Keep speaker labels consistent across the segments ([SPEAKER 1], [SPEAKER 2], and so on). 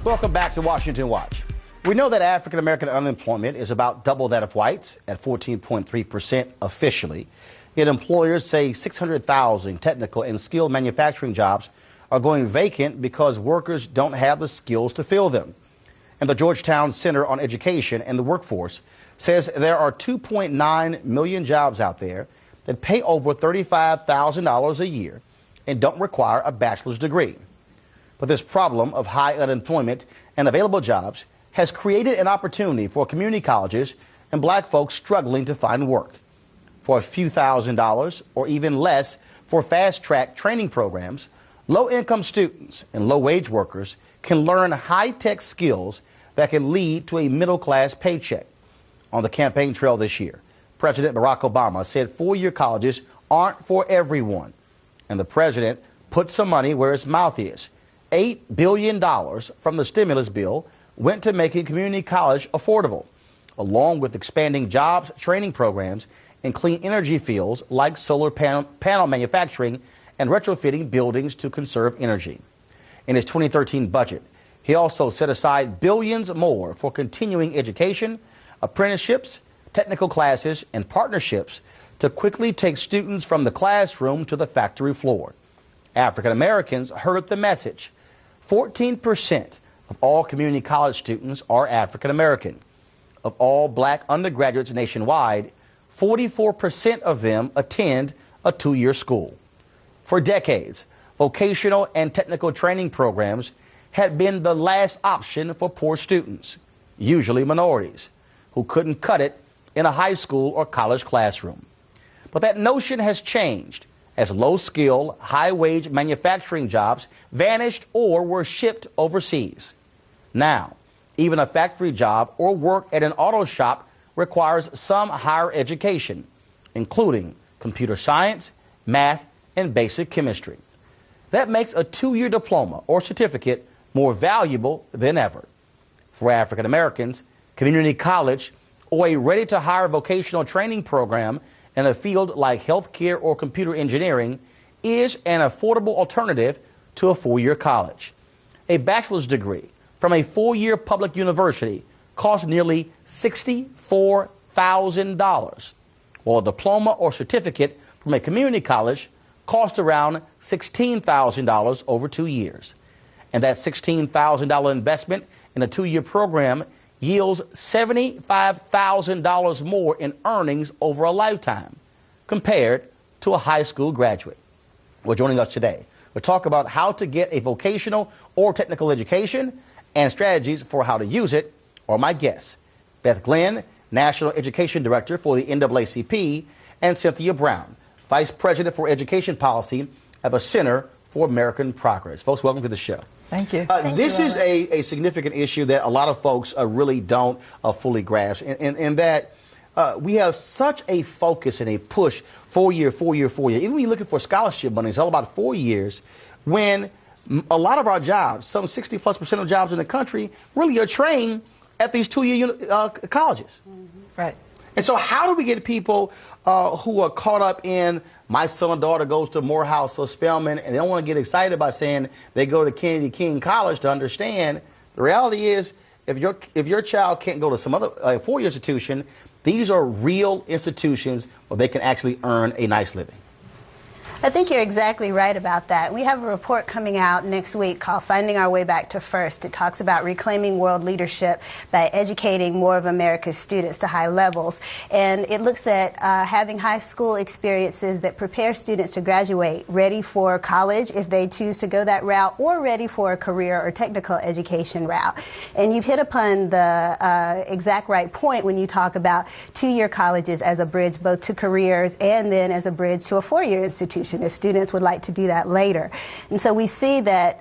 [SPEAKER 1] Welcome back to Washington Watch. We know that African American unemployment is about double that of whites at 14.3% officially. Yet employers say 600,000 technical and skilled manufacturing jobs are going vacant because workers don't have the skills to fill them. And the Georgetown Center on Education and the Workforce says there are 2.9 million jobs out there that pay over $35,000 a year and don't require a bachelor's degree. But this problem of high unemployment and available jobs has created an opportunity for community colleges and black folks struggling to find work. For a few $1,000s or even less for fast-track training programs, low-income students and low-wage workers can learn high-tech skills that can lead to a middle-class paycheck. On the campaign trail this year, President Barack Obama said four-year colleges aren't for everyone. And the president put some money where his mouth is. $8 billion from the stimulus bill went to making community college affordable, along with expanding jobs training programs in clean energy fields like solar panel manufacturing and retrofitting buildings to conserve energy. In his 2013 budget, he also set aside billions more for continuing education, apprenticeships, technical classes, and partnerships to quickly take students from the classroom to the factory floor. African Americans heard the message. 14% of all community college students are African American. Of all black undergraduates nationwide, 44% of them attend a two-year school. For decades, vocational and technical training programs had been the last option for poor students, usually minorities, who couldn't cut it in a high school or college classroom. But that notion has changed as low-skill, high-wage manufacturing jobs vanished or were shipped overseas. Now, even a factory job or work at an auto shop requires some higher education, including computer science, math, and basic chemistry. That makes a two-year diploma or certificate more valuable than ever. For African Americans, community college or a ready-to-hire vocational training program in a field like healthcare or computer engineering is an affordable alternative to a four-year college. A bachelor's degree from a four-year public university costs nearly $64,000, while a diploma or certificate from a community college costs around $16,000 over 2 years. And that $16,000 investment in a two-year program yields $75,000 more in earnings over a lifetime compared to a high school graduate. Well, joining us today, we'll talk about how to get a vocational or technical education and strategies for how to use it are my guests, Beth Glenn, National Education Director for the NAACP, and Cynthia Brown, Vice President for Education Policy at the Center for American Progress. Folks, welcome to the show.
[SPEAKER 2] Thank you.
[SPEAKER 1] This is a significant issue that a lot of folks really don't fully grasp, and that we have such a focus and a push 4 year. Even when you're looking for scholarship money, it's all about 4 years, when a lot of our jobs, some 60+% of jobs in the country, really are trained at these two-year colleges.
[SPEAKER 2] Right.
[SPEAKER 1] And so how do we get people who are caught up in my son or daughter goes to Morehouse or Spelman, and they don't want to get excited by saying they go to Kennedy King College, to understand the reality is if your child can't go to some other four-year institution, these are real institutions where they can actually earn a nice living.
[SPEAKER 3] I think you're exactly right about that. We have a report coming out next week called Finding Our Way Back to First. It talks about reclaiming world leadership by educating more of America's students to high levels. And it looks at having high school experiences that prepare students to graduate, ready for college if they choose to go that route, or ready for a career or technical education route. And you've hit upon the exact right point when you talk about two-year colleges as a bridge both to careers and then as a bridge to a four-year institution if students would like to do that later. And so we see that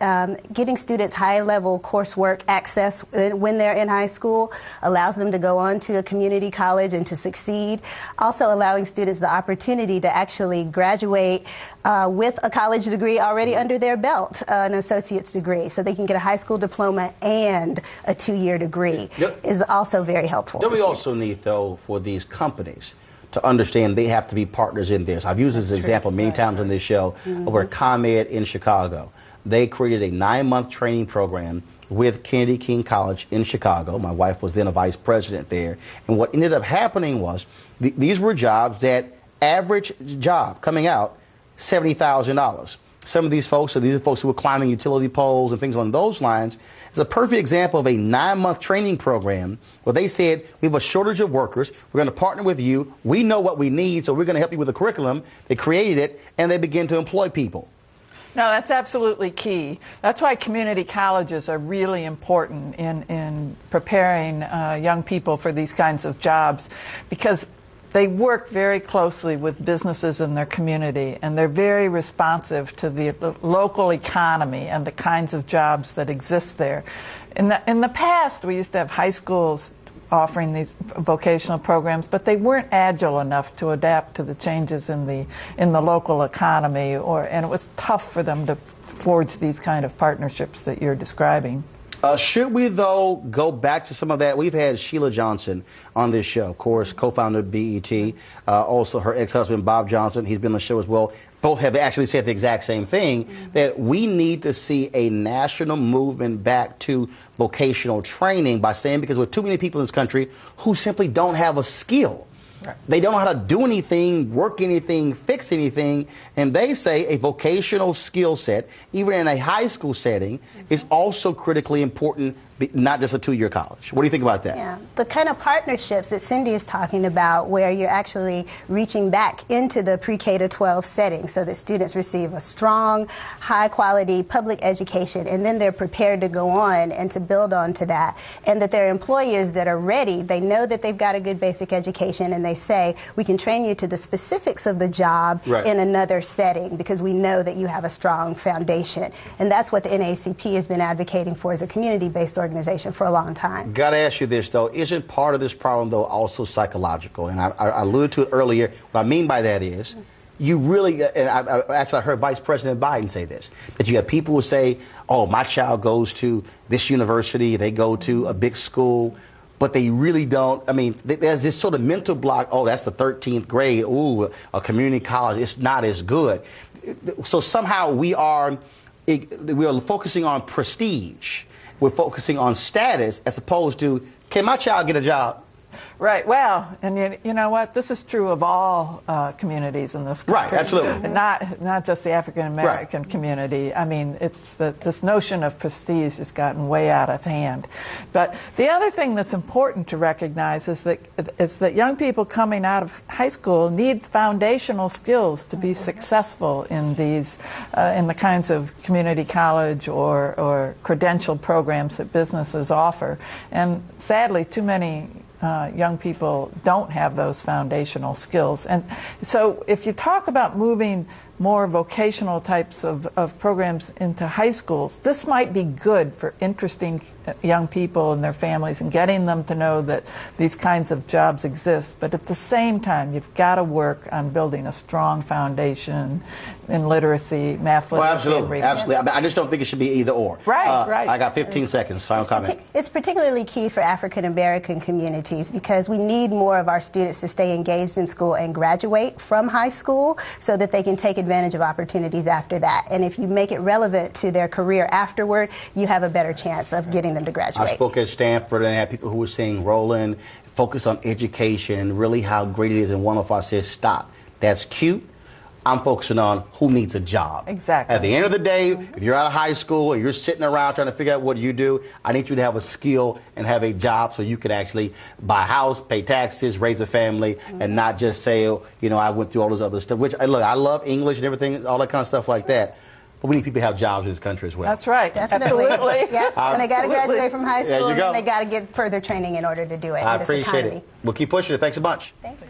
[SPEAKER 3] getting students high-level coursework access when they're in high school allows them to go on to a community college and to succeed, also allowing students the opportunity to actually graduate with a college degree already under their belt, an associate's degree, so they can get a high school diploma and a two-year degree is also very helpful.
[SPEAKER 1] Don't we also need, though, for these companies to understand they have to be partners in this? I've used this example many times on this show over at ComEd in Chicago. they created a 9-month training program with Kennedy King College in Chicago. My wife was then a vice president there. And what ended up happening was these were jobs that average job coming out, $70,000. Some of these folks are folks who were climbing utility poles and things along those lines. It's a perfect example of a 9-month training program where they said, we have a shortage of workers. We're going to partner with you. We know what we need, so we're going to help you with the curriculum. They created it, and they began to employ people.
[SPEAKER 2] No, that's absolutely key. That's why community colleges are really important in preparing young people for these kinds of jobs, because they work very closely with businesses in their community, and they're very responsive to the local economy and the kinds of jobs that exist there. In the past, we used to have high schools offering these vocational programs, but they weren't agile enough to adapt to the changes in the local economy, and it was tough for them to forge these kind of partnerships that you're describing.
[SPEAKER 1] Should we, though, go back to some of that? We've had Sheila Johnson on this show, of course, co-founder of BET, also her ex-husband, Bob Johnson. He's been on the show as well. Both have actually said the exact same thing, that we need to see a national movement back to vocational training by saying, because with too many people in this country who simply don't have a skill. Right. They don't know how to do anything, work anything, fix anything, and they say a vocational skill set, even in a high school setting, is also critically important, not just a 2-year college. What do you think about that?
[SPEAKER 3] Yeah, the kind of partnerships that Cindy is talking about, where you're actually reaching back into the pre-K to 12 setting so that students receive a strong, high-quality public education, and then they're prepared to go on and to build on to that, and that there are employers that are ready. They know that they've got a good basic education, and they say, we can train you to the specifics of the job in another setting because we know that you have a strong foundation. And that's what the NAACP has been advocating for as a community-based organization for a long time. Got
[SPEAKER 1] to ask you this, though. Isn't part of this problem, though, also psychological? And I alluded to it earlier. What I mean by that is, you really, and I heard Vice President Biden say this, that you have people who say, oh, my child goes to this university, they go to a big school, but they really don't. I mean, there's this sort of mental block, oh, that's the 13th grade, ooh, a community college, it's not as good. So somehow we are focusing on prestige. We're focusing on status as opposed to, can my child get a job?
[SPEAKER 2] Right. Well, and you know what? This is true of all communities in this country.
[SPEAKER 1] Right. Absolutely.
[SPEAKER 2] Not just the African American community. I mean, it's this notion of prestige has gotten way out of hand. But the other thing that's important to recognize is that young people coming out of high school need foundational skills to be successful in these in the kinds of community college or credential programs that businesses offer. And sadly, too many young people don't have those foundational skills. And so if you talk about moving more vocational types of programs into high schools, this might be good for interesting young people and their families and getting them to know that these kinds of jobs exist. But at the same time, you've got to work on building a strong foundation in literacy, math literacy.
[SPEAKER 1] Well, absolutely,
[SPEAKER 2] and reading.
[SPEAKER 1] absolutely. I just don't think it should be either or.
[SPEAKER 2] Right.
[SPEAKER 1] I got 15 seconds. Final comment.
[SPEAKER 3] It's particularly key for African American communities because we need more of our students to stay engaged in school and graduate from high school so that they can take advantage of opportunities after that. And if you make it relevant to their career afterward, you have a better chance of getting them to graduate.
[SPEAKER 1] I spoke at Stanford and I had people who were saying, Roland, focus on education, really how great it is. And one of us says, stop. That's cute. I'm focusing on who needs a job.
[SPEAKER 2] Exactly.
[SPEAKER 1] At the end of the day, if you're out of high school or you're sitting around trying to figure out what you do, I need you to have a skill and have a job so you can actually buy a house, pay taxes, raise a family, and not just say, oh, you know, I went through all this other stuff. Which, look, I love English and everything, all that kind of stuff like that. But we need people to have jobs in this country as well.
[SPEAKER 2] That's right.
[SPEAKER 3] Definitely.
[SPEAKER 2] Absolutely.
[SPEAKER 3] Yeah. And they got to graduate from high school,
[SPEAKER 1] and
[SPEAKER 3] they got to get further training in order to do it.
[SPEAKER 1] I appreciate it. We'll keep pushing it. Thanks a bunch.
[SPEAKER 3] Thank you.